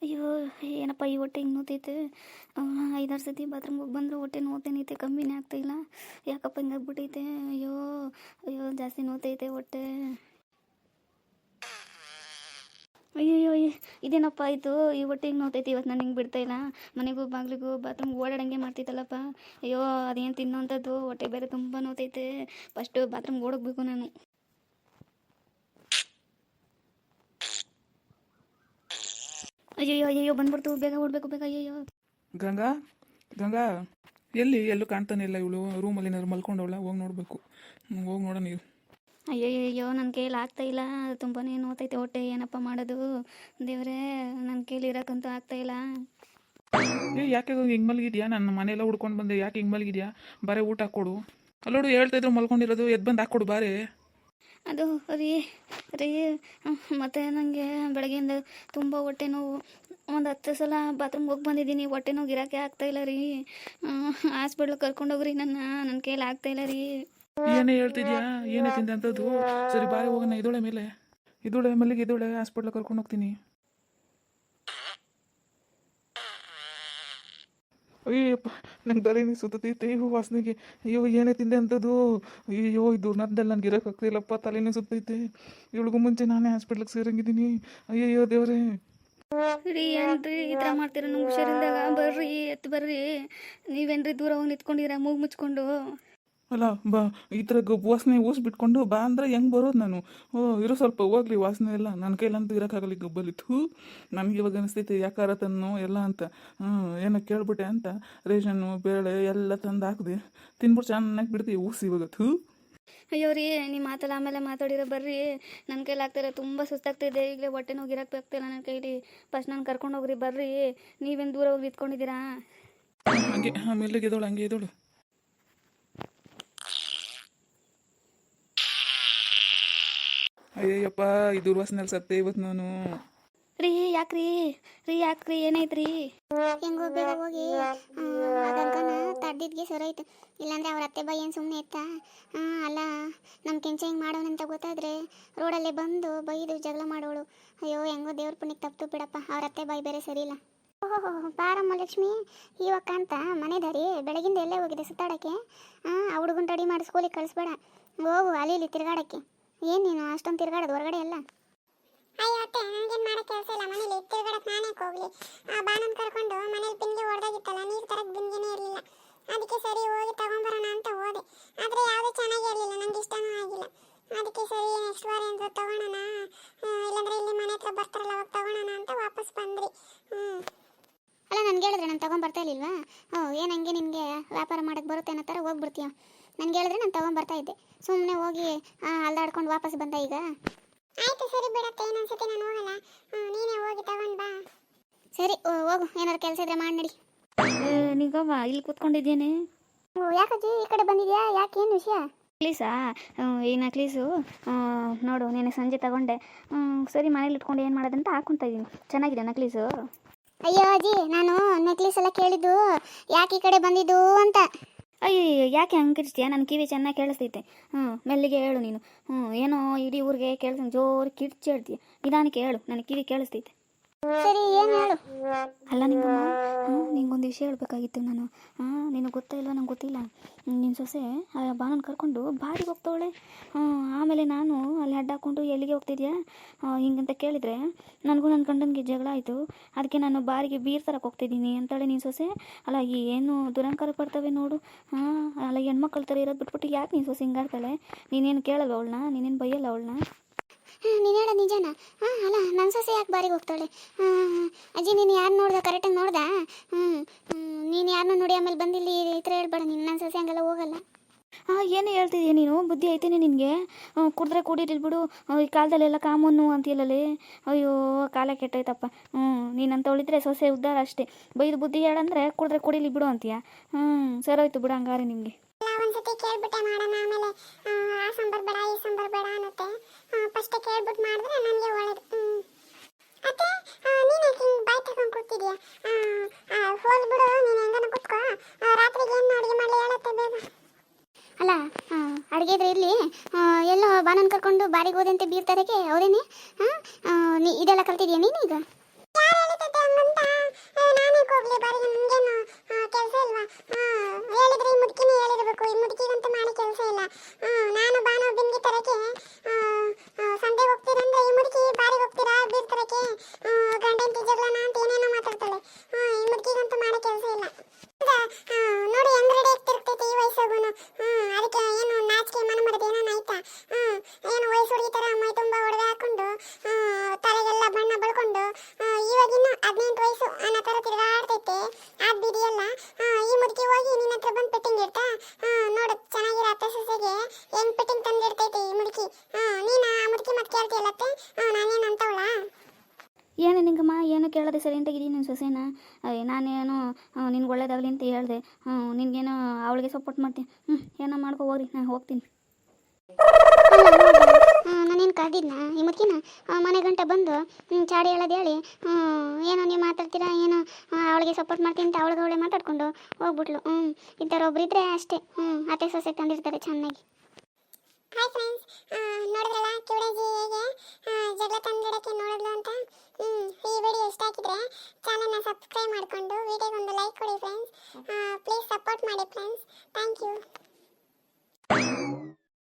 ಅಯ್ಯೋ ಏನಪ್ಪ ಈ ಹೊಟ್ಟೆ ಹಿಂಗೆ ನೋತೈತೆ. 5-6 ಸತಿ ಬಾತ್ರೂಮ್ಗೆ ಹೋಗಿ ಬಂದರೂ ಹೊಟ್ಟೆ ನೋತೇನೈತೆ, ಕಮ್ಮಿನೇ ಆಗ್ತಾಯಿಲ್ಲ. ಯಾಕಪ್ಪ ಹಿಂಗೆ ಆಗ್ಬಿಟ್ಟೈತೆ. ಅಯ್ಯೋ ಅಯ್ಯೋ ಜಾಸ್ತಿ ನೋತೈತೆ ಹೊಟ್ಟೆ. ಅಯ್ಯಯ್ಯೋ ಇದೇನಪ್ಪ ಆಯಿತು, ಈ ಹೊಟ್ಟೆ ಹಿಂಗೆ ನೋತೈತೆ. ಇವತ್ತು ನಾನು ಹಿಂಗೆ ಬಿಡ್ತಾಯಿಲ್ಲ. ಮನೆಗೂ ಬಾಗಿಲಿಗೂ ಬಾತ್ರೂಮ್ಗೆ ಓಡಾಡಂಗೆ ಮಾಡ್ತೈತಲ್ಲಪ್ಪ. ಅಯ್ಯೋ ಅದೇನು ತಿನ್ನೋಂಥದ್ದು, ಹೊಟ್ಟೆ ಬೇರೆ ತುಂಬ ನೋತೈತೆ. ಫಸ್ಟು ಬಾತ್ರೂಮ್ಗೆ ಓಡೋಗ್ಬೇಕು ನಾನು. ಅಯ್ಯಯ್ಯೋ ಅಯ್ಯಯ್ಯೋ ಬಂದ್ಬಿಡ್ತು, ಬೇಗ ಓಡಬೇಕು ಬೇಗ. ಅಯ್ಯಯ್ಯೋ ಗಂಗಾ, ಗಂಗಾ ಎಲ್ಲೂ ಕಾಣ್ತಾನೆ ಇಲ್ಲ. ಇವಳು ರೂಮಲ್ಲಿ ಏನಾದ್ರು ಮಲ್ಕೊಂಡವಳ, ಹೋಗಿ ನೋಡಬೇಕು. ಹೋಗಿ ನೋಡೋಣ ನೀವು. ಅಯ್ಯಯ್ಯೋ ನನ್ನ ಕೈಯಲ್ಲಿ ಆಗ್ತಾಯಿಲ್ಲ, ತುಂಬಾ ನೋತೈತೆ ಹೊಟ್ಟೆ. ಏನಪ್ಪ ಮಾಡೋದು ದೇವರೇ, ನನ್ನ ಕೈಲಿ ಇರೋಕ್ಕಂತೂ ಆಗ್ತಾಯಿಲ್ಲ. ಯಾಕೆ ಹಿಂಗೆ ಮಲಗಿದ್ಯಾ? ನನ್ನ ಮನೆಯೆಲ್ಲ ಹುಡ್ಕೊಂಡು ಬಂದೆ, ಯಾಕೆ ಹಿಂಗೆ ಮಲಗಿದ್ಯಾ? ಬಾರೆ ಊಟ ಹಾಕ್ಕೊಡು. ಅಲ್ಲೋಡು ಹೇಳ್ತಾ ಇದ್ರು ಮಲ್ಕೊಂಡಿರೋದು, ಎದ್ದು ಬಂದು ಹಾಕ್ಕೊಡು ಬಾರೆ. ಅದು ರೀ ರೀ ಮತ್ತು ನನಗೆ ಬೆಳಗ್ಗೆಯಿಂದ ತುಂಬ ಹೊಟ್ಟೆ ನೋವು. ಒಂದು 10 ಸಲ ಬಾತ್ರೂಮ್ಗೆ ಹೋಗಿ ಬಂದಿದ್ದೀನಿ, ಹೊಟ್ಟೆ ನೋವು ಇರೋಕ್ಕೆ ಆಗ್ತಾಯಿಲ್ಲ ರೀ. ಹಾಸ್ಪಿಟ್ಲಿಗೆ ಕರ್ಕೊಂಡೋಗ್ರಿ ನನ್ನ ಕೈಯಲ್ಲಿ ಆಗ್ತಾಯಿಲ್ಲ ರೀ. ಏನೇ ಹೇಳ್ತಿದ್ಯಾ? ಏನೇ ತಿಂದೆ ಅಂಥದ್ದು? ಸರಿ ಬಾರೆ ಹೋಗೋಣ. ಇದೊಳೆ ಮೇಲೆ ಇದೊಳೆ ಹಾಸ್ಪಿಟ್ಲಿಗೆ ಕರ್ಕೊಂಡು ಹೋಗ್ತೀನಿ. ಅಯ್ಯಪ್ಪ, ನಂಗೆ ತಲೆನೇ ಸುತ್ತೈತೆ ಇವು ವಾಸನೆಗೆ. ಅಯ್ಯೋ ಏನೇ ತಿಂದೆ ಅಂಥದ್ದು? ಅಯ್ಯೋ ಇದು ನನ್ನಲ್ಲಿ ನನಗೆ ಇರೋಕ್ಕಾಗ್ತಿಲ್ಲಪ್ಪ, ತಲೆನೇ ಸುತ್ತೈತೆ. ಇವಳಿಗೂ ಮುಂಚೆ ನಾನೇ ಹಾಸ್ಪಿಟ್ಲಿಗೆ ಸೇರಂಗಿದ್ದೀನಿ. ಅಯ್ಯಯ್ಯೋ ದೇವ್ರೇ. ರೀ ಏನ್ರಿ ಈ ಥರ ಮಾಡ್ತೀರ? ನಂಗೆ ಹುಷಾರಿಲ್ದಾಗ ಬರ್ರಿ, ಎತ್ತು ಬರ್ರಿ. ನೀವೇನ್ರಿ ದೂರ ಹೋಗಿ ನಿಂತ್ಕೊಂಡಿರ ಮೂಗು ಮುಚ್ಕೊಂಡು? ಅಲ್ಲ ಬಾ, ಈ ಥರ ವಾಸನೆ ಬಿಟ್ಕೊಂಡು ಬಾ ಅಂದರೆ ಹೆಂಗೆ ಬರೋದು ನಾನು? ಇರೋ ಸ್ವಲ್ಪ ಹೋಗ್ಲಿ ವಾಸನೆ ಎಲ್ಲ. ನನ್ನ ಕೈಲಂತೂ ಇರೋಕ್ಕಾಗಲಿ ಗಬ್ಬಲಿತ್ತು. ನನಗೆ ಇವಾಗ ಅನಿಸ್ತೈತೆ ಯಾಕಾರ ತನ್ನೋ ಎಲ್ಲ ಅಂತ. ಏನೋ ಕೇಳ್ಬಿಟ್ಟೆ ಅಂತ ರೇಷನ್ನು ಬೇಳೆ ಎಲ್ಲ ತಂದು ಹಾಕಿದೆ, ತಿನ್ಬಿಟ್ಟು ಚೆನ್ನಾಗಿ ಬಿಡ್ತೀವಿ ಊಸಿ ಇವಾಗತ್ತು. ಅಯ್ಯೋ ರೀ, ನಿಮ್ಮ ಮಾತಲ್ಲ ಆಮೇಲೆ ಮಾತಾಡಿರೋ ಬರ್ರಿ. ನನ್ನ ಕೈಲಿ ಆಗ್ತಾಯಿಲ್ಲ, ತುಂಬ ಸುಸ್ತಾಗ್ತಿದೆ. ಈಗಲೇ ಹೊಟ್ಟೆ ನೋವು ಇರೋಕ್ಕೆ ಆಗ್ತಾಯಿಲ್ಲ ನನ್ನ ಕೈಲಿ. ಫಸ್ಟ್ ನಾನು ಕರ್ಕೊಂಡು ಹೋಗ್ರಿ ಬರ್ರಿ. ನೀವೇನು ದೂರ ಹೋಗಿ ನಿಂತ್ಕೊಂಡಿದ್ದೀರಾ? ಹಂಗೆ ಮೆಲ್ಲಿಗೆ ಎದೋಳು, ಹಂಗೆ ಎದೋಳು. ಅಯ್ಯಯ್ಯಪ್ಪ, ಈ ದುರ್ವಾಸನೆಯಲ್ಲಿ ಸತ್ತೆ ಇವತ್ತು ನಾನು. ರೀ ಯಾಕ್ರಿ ಏನಾಯ್ತು ರೀ? ಹೆಂಗೋ ಬೇಗ ಹೋಗಿ ಆಗಂಕನ ತಡ್ದಿದ್ಗೆ ಸರೋಯ್ತು. ಇಲ್ಲಾಂದ್ರೆ ಅವ್ರ ಅತ್ತೆ ಬಾಯಿ ಏನು ಸುಮ್ಮನೆ ಇತ್ತಾ? ಅಲ್ಲ, ನಮ್ಮ ಕೆಂಚ ಹಿಂಗೆ ಮಾಡೋಣಂತ ಗೊತ್ತಾದರೆ ರೋಡಲ್ಲೇ ಬಂದು ಬೈದು ಜಗಳ ಮಾಡೋಳು. ಅಯ್ಯೋ ಹೆಂಗೋ ದೇವ್ರ ಪುಣ್ಯಕ್ಕೆ ತಪ್ಪು ಬಿಡಪ್ಪ, ಅವ್ರ ಅತ್ತೆ ಬಾಯಿ ಬೇರೆ ಸರಿ ಇಲ್ಲ. ಓಹೋ ಬಾರಮ್ಮ ಲಕ್ಷ್ಮಿ, ಇವಕ್ಕ ಅಂತ ಮನೆದಾರಿ ಬೆಳಗಿಂದ ಎಲ್ಲೇ ಹೋಗಿದೆ ಸುತ್ತಾಡೋಕ್ಕೆ? ಆ ಹುಡುಗನ ರೆಡಿ ಮಾಡಿ ಸ್ಕೂಲಿಗೆ ಕಳಿಸ್ಬೇಡ, ಹೋಗು ಅಲ್ಲಿ ಇಲ್ಲಿ ತಿರ್ಗಾಡೋಕ್ಕೆ. ಏನು ನೀನು ಅಷ್ಟೊಂದು ತಿರ್ಗಾಡೋದು ಹೊರಗಡೆ ಎಲ್ಲ? ಅಯ್ಯೋ ಅತ್ತೆ, ನನಗೇನು ಮಾಡೋ ಕೆಲಸ ಇಲ್ಲ ಮನೇಲಿ. ತಿರ್ಗಾಡಕ್ಕೆ ನಾನೇ ಹೋಗ್ಲಿ? ಬಾಣನ್ ಕರ್ಕೊಂಡು ಮನೇಲಿ ಬಿಂದಿಗೆ ಹೊಡೆದಾಗಿತ್ತಲ್ಲ, ನೀರು ತರಕ್ಕೆ ಬಿಂದಿಗೆನೇ ಇರಲಿಲ್ಲ. ಅದಕ್ಕೆ ಸರಿ ಹೋಗಿ ತಗೊಂಬರೋಣ ಅಂತ ಹೋದೆ. ಆದರೆ ಯಾವುದೂ ಚೆನ್ನಾಗಿ ಇರಲಿಲ್ಲ, ನಂಗೆ ಇಷ್ಟನೂ ಆಗಿಲ್ಲ. ಅದಕ್ಕೆ ಸರಿ ನೆಕ್ಸ್ಟ್ ವಾರ ಏನಾದರೂ ತಗೊಳ್ಳೋಣ, ಇಲ್ಲಾಂದರೆ ಇಲ್ಲಿ ಮನೆ ಹತ್ರ ಬರ್ತಾರಲ್ಲ ಅವಾಗ ತಗೊಳ್ಳೋಣ ಅಂತ ವಾಪಸ್ ಬಂದ್ರಿ. ಅಲ್ಲ, ನನಗೆ ಹೇಳಿದ್ರೆ ನಾನು ತೊಗೊಂಬರ್ತಾ ಇರಲಿಲ್ವಾ? ಏನು ಹಂಗೆ ನಿಮಗೆ ವ್ಯಾಪಾರ ಮಾಡೋಕ್ಕೆ ಬರುತ್ತೆ ಅನ್ನೋ ಥರ ಹೋಗ್ಬಿಡ್ತೀಯ. ನನಗೆ ಹೇಳಿದ್ರೆ ನಾನು ತೊಗೊಂಬರ್ತಾ ಇದ್ದೆ, ಸುಮ್ಮನೆ ಹೋಗಿ ಅಲ್ದಾಡ್ಕೊಂಡು ವಾಪಸ್ ಬಂದ ಈಗ. ಆಯ್ತು ಸರಿ ಬಿಡತ್ತೆ, ಇನ್ನೊಂದ್ಸತಿ ನಾನು ಹೋಗಲ್ಲ, ನೀನೇ ಹೋಗಿ ತಗೊಂಡು ಬಾ. ಸರಿ ಹೋಗು, ಏನಾದ್ರು ಕೆಲಸ ಇದ್ರೆ ಮಾಡಿ ನಡಿ. ನಿಗವ್ವ ಇಲ್ಲಿ ಕೂತ್ಕೊಂಡಿದ್ದೇನೆ. ಯಾಕಜ್ಜಿ ಈ ಕಡೆ ಬಂದಿದ್ಯಾ? ಯಾಕೆ, ಏನು ವಿಷಯ? ನಕ್ಲೀಸಾ? ಈ ನಕ್ಲೀಸು ನೋಡು, ನೀನು ಸಂಜೆ ತಗೊಂಡೆ. ಸರಿ ಮನೇಲಿ ಇಟ್ಕೊಂಡು ಏನು ಮಾಡೋದಂತ ಹಾಕ್ಕೊತಾ ಇದ್ದೀನಿ. ಚೆನ್ನಾಗಿದೆ ನಕ್ಲೀಸು. ಅಯ್ಯೋ ಅಜ್ಜಿ, ನಾನು ನೆಕ್ಲೇಸ್ ಎಲ್ಲ ಕೇಳಿದ್ದು ಯಾಕೆ ಈ ಕಡೆ ಬಂದಿದ್ದು ಅಂತ. ಅಯ್ಯೋ ಯಾಕೆ ಹಂಗೆ ಕಿರ್ಚ್ತೀಯ? ನನ್ನ ಕಿವಿ ಚೆನ್ನಾಗಿ ಕೇಳಿಸ್ತೈತೆ. ಮೆಲ್ಲಿಗೆ ಹೇಳು ನೀನು. ಏನೋ ಇಡೀ ಊರಿಗೆ ಕೇಳಿಸ್ ಜೋರು ಕಿರ್ಚಿ ಹೇಳ್ತೀಯ. ನಿಧಾನಕ್ಕೆ ಹೇಳು, ನನ್ನ ಕಿವಿ ಕೇಳಿಸ್ತೈತೆ. ಸರಿ, ಏನು ಹೇಳು? ಅಲ್ಲ ನಿಂಗಮ್ಮ, ನಿಂಗೊಂದು ವಿಷಯ ಹೇಳ್ಬೇಕಾಗಿತ್ತು ನಾನು. ನಿನಗೆ ಗೊತ್ತಾ ಇಲ್ವ? ನಂಗೆ ಗೊತ್ತಿಲ್ಲ. ನಿನ್ನ ಸೊಸೆ ಬಾನನ್ನು ಕರ್ಕೊಂಡು ಬಾರಿಗೆ ಹೋಗ್ತಾವಳೆ. ಆಮೇಲೆ ನಾನು ಅಲ್ಲಿ ಅಡ್ಡ ಹಾಕ್ಕೊಂಡು ಎಲ್ಲಿಗೆ ಹೋಗ್ತಿದ್ಯಾ ಹಿಂಗಂತ ಕೇಳಿದರೆ ನನಗೂ ನನ್ನ ಗಂಡನಿಗೆ ಜಗಳ ಆಯಿತು. ಅದಕ್ಕೆ ನಾನು ಬಾರಿಗೆ ಬೀರ್ ತರಕ್ಕೆ ಹೋಗ್ತಿದ್ದೀನಿ ಅಂತಾಳೆ ನಿನ್ನ ಸೊಸೆ. ಅಲ್ಲ ಏನು ದುರಂಕಾರ ಪಡ್ತವೆ ನೋಡು. ಅಲ್ಲ ಹೆಣ್ಮಕ್ಳ ಥರ ಇರೋದು ಬಿಟ್ಬಿಟ್ಟು ಯಾಕೆ ನಿನ್ನ ಸೊಸೆ ಹಿಂಗಾಡ್ತಾಳೆ? ನೀನೇನು ಕೇಳಲ್ವ ಅವಳನ್ನ? ನೀನೇನು ಬೈಯಲ್ಲ ಅವಳನ್ನ? ನೀನು ಹೇಳೋದು ನಿಜನಾ? ಅಲ್ಲ, ನನ್ನ ಸೊಸೆ ಯಾಕೆ ಬಾರಿಗೆ ಹೋಗ್ತಾಳೆ? ಅಜ್ಜಿ, ನೀನು ಯಾರು ನೋಡ್ದೆ? ಕರೆಕ್ಟಾಗಿ ನೋಡ್ದಾ? ನೀನು ಯಾರನ್ನೂ ನೋಡಿ ಆಮೇಲೆ ಬಂದಿಲ್ಲಿ ಈ ಥರ ಹೇಳ್ಬೇಡ. ನೀನು ನನ್ನ ಸೊಸೆ ಹಂಗೆಲ್ಲ ಹೋಗಲ್ಲ. ಏನು ಹೇಳ್ತಿದ್ದೀಯ ನೀನು? ಬುದ್ಧಿ ಐತೇನೆ ನಿನಗೆ? ಕುಡಿದ್ರೆ ಕುಡೀರಿಲ್ಬಿಡು, ಈ ಕಾಲದಲ್ಲೆಲ್ಲ ಕಾಮನ್ನು ಅಂತೀಯಲ್ಲೇ. ಅಯ್ಯೋ ಕಾಲ ಕೆಟ್ಟೈತಪ್ಪ. ನೀನಂತವಳಿದ್ರೆ ಸೊಸೆ ಉದ್ಧಾರ ಅಷ್ಟೇ. ಬೈದು ಬುದ್ಧಿ ಹೇಳಂದ್ರೆ ಕುಡಿದ್ರೆ ಕುಡೀಲಿ ಬಿಡು ಅಂತೀಯ. ಸರೋಯ್ತು ಬಿಡು ಹಂಗಾರೆ ನಿಮಗೆ. ಒಂದ್ಸತಿ ಕೇಳ್ಬಿಟ್ಟೆ ಮಾಡೋಣ, ಆಮೇಲೆ ಆ ಸಾಂಬಾರ್ ಬೇಡ ಈ ಸಾಂಬಾರ್ ಬೇಡ ಅನ್ನತ್ತೆ. ಫಸ್ಟ್ ಕೇಳ್ಬಿಟ್ಟು ಮಾಡಿದ್ರೆ ನನಗೆ ಒಳ್ಳೇದು. ಅತ್ತೆ, ನೀನು ಯಾಕೆ ಹಿಂಗೆ ಬಾಯ್ ತಗೊಂಡು ಕೂತಿದ್ಯಾ? ಹೋಲ್ ಬಿಡು, ನೀನು ಹೆಂಗನ ಕೂತ್ಕೋ. ರಾತ್ರಿಗೆ ಏನು ಅಡುಗೆ ಮಾಡಲಿ ಹೇಳತ್ತೆ ಬೇಗ. ಅಲ್ಲ, ಅಡುಗೆ ಇದ್ರೆ ಇರಲಿ. ಎಲ್ಲೋ ಬಾನನ್ನು ಕರ್ಕೊಂಡು ಬಾರಿಗೆ ಹೋದಂತೆ ಬೀರ್ ತರಕ್ಕೆ ಹೌದೇನೆ? ಇದೆಲ್ಲ ಕಲ್ತಿದ್ಯಾ ನೀನು ಈಗ? ಯಾರು ಹೇಳಿದ್ದೆ ಗಂಡ ಹೆಂಡತಿ ಜಗಳನ ಅಂತ ಏನೇನೋ ಮಾತಾಡ್ತಾಳೆ. ಈ ಮುದುಕಿಗಂತೂ ಮಾಡೋ ಕೆಲಸ ಇಲ್ಲ. ನೋಡಿ ಹೆಂಗ್ ರೆಡಿ ಆಗ್ತಿರ್ತೈತೆ ಈ ವಯಸ್ಸಾಗುನು. ಅದಕ್ಕೆ ಏನು ನಾಚಿಕೆ ಮನ ಮರದ ಏನಾನ ಆಯ್ತಾ? ಏನು ವಯಸ್ಸು ಹುಡುಗಿ ಥರ ಮೈ ತುಂಬ ಒಡವೆ ಹಾಕೊಂಡು ತಲೆಗೆಲ್ಲ ಬಣ್ಣ ಬಳ್ಕೊಂಡು ಇವಾಗಿನ್ನು 18 ವಯಸ್ಸು ಅನ್ನೋ ಥರ ತಿರುಗಾಡ್ತೈತೆ. ಅದು ಬಿಡಿಯಲ್ಲ. ಈ ಮುದುಕಿ ಹೋಗಿ ನಿನ್ನ ಹತ್ರ ಬಂದು ಪೆಟ್ಟಿಂಗ್ ಇಡ್ತಾ ನೋಡು ಚೆನ್ನಾಗಿರೋ ಅತ್ತೆ ಸೊಸೆಗೆ ಹೆಂಗ್ ಪೆಟ್ಟಿಂಗ್ ತಂದಿರ್ತೈತೆ ಈ ಮುದುಕಿ. ನೀನು ಆ ಮುದುಕಿ ಮತ್ತೆ ಕೇಳ್ತೀಯಲ್ಲತ್ತೆ ನಾನೇನು ಅಂತವಳ? ಏನು ನಿಂಗಮ್ಮ ಏನು ಕೇಳೋದೆ ಸೈಲೆಂಟಾಗಿದ್ದೀನಿ ನನ್ನ ಸೊಸೆನ. ನಾನೇನು ನಿನ್ಗೆ ಒಳ್ಳೇದಾಗಲಿ ಅಂತ ಹೇಳಿದೆ. ನಿನಗೇನೋ ಅವಳಿಗೆ ಸಪೋರ್ಟ್ ಮಾಡ್ತೀನಿ. ಏನೋ ಮಾಡ್ಕೊ ಹೋಗ್ರಿ, ನಾನು ಹೋಗ್ತೀನಿ. ನಾನೇನು ಕರೆದಿದ್ನ ಈ ಮುದುಕಿನ ಮನೆ ಗಂಟೆ ಬಂದು ಚಾಡಿ ಹೇಳೋದು ಹೇಳಿ ಏನೋ ನೀವು ಮಾತಾಡ್ತೀರಾ ಏನೋ ಅವಳಿಗೆ ಸಪೋರ್ಟ್ ಮಾಡ್ತೀನಿ ಅಂತ ಅವಳೆ ಮಾತಾಡ್ಕೊಂಡು ಹೋಗ್ಬಿಟ್ಲು. ಇಂಥವ್ರೊಬ್ರು ಇದ್ರೆ ಅಷ್ಟೇ. ಅತ್ತೆ ಸೊಸೆ ತಂದಿರ್ತಾರೆ ಚೆನ್ನಾಗಿ. ಹಾಯ್ ಫ್ರೆಂಡ್ಸ್, ನೋಡಿದ್ರಲ್ಲ ಕಿವಡಾಜಿ ಹೇಗೆ ಜಗಳ ತಂದಿಡಕ್ಕೆ ನೋಡಿದ್ಲು ಅಂತ. ಈ ವಿಡಿಯೋ ಇಷ್ಟ ಆಗಿದ್ರೆ ಚಾನಲ್ನ ಸಬ್ಸ್ಕ್ರೈಬ್ ಮಾಡಿಕೊಂಡು ವಿಡಿಯೋಗೊಂದು ಲೈಕ್ ಕೊಡಿ ಫ್ರೆಂಡ್ಸ್. ಪ್ಲೀಸ್ ಸಪೋರ್ಟ್ ಮಾಡಿ ಫ್ರೆಂಡ್ಸ್. Thank you.